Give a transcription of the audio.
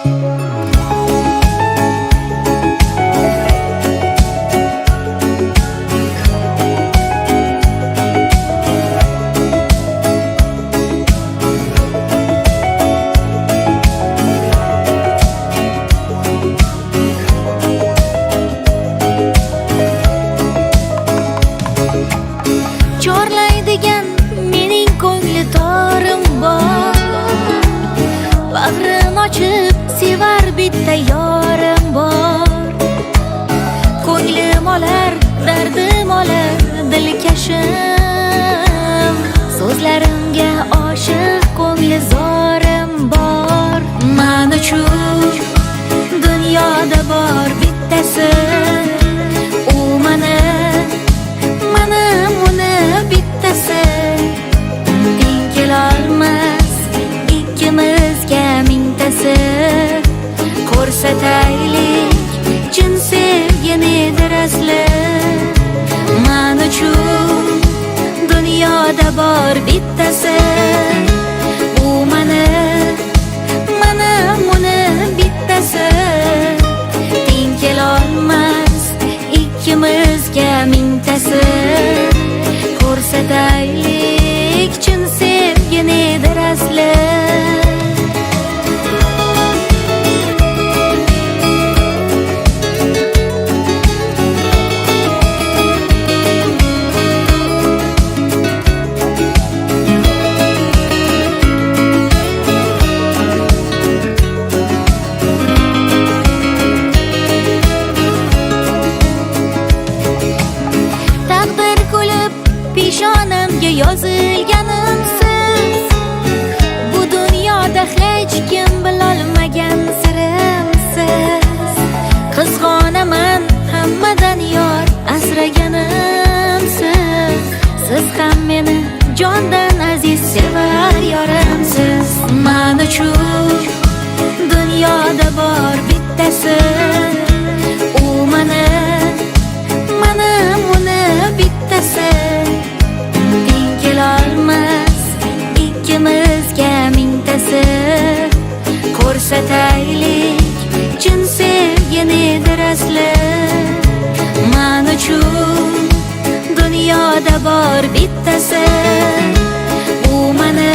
Chorlaydigan mening ko'ngli torim bor. Bag'rim ochib sevar bitta yorim bor. Ko'nglim olar, dardim olar dilkashim. So'zlarimga oshiq ko'ngli zorim bor. Men uchun dunyoda bor bittasi, u meni bittasi. Teng kelolmas ikkimizga mingtasi. Ko'rsataylik chin sevginidir asli. Men uchun dunyoda bor bittasi, u meni bittasi. Teng kelolmas ikkimizga mingtasi. Ko'rsataylik chin sevginidir asli. Taqdir kulib peshonamga yozilganimsiz. Bu dunyoda hech kim bilolmagan sirimsiz. Qizg'onaman hammadan yor asraganimsiz. Siz ham meni jondan aziz sevar yorimsiz. Men uchun dunyoda bor bittasi, u meni bittasi. Teng kelolmas ikkimizga mingtasi. Ko'rsataylik chin sevginidir asli. Men uchun dunyoda bor bittasi, u meni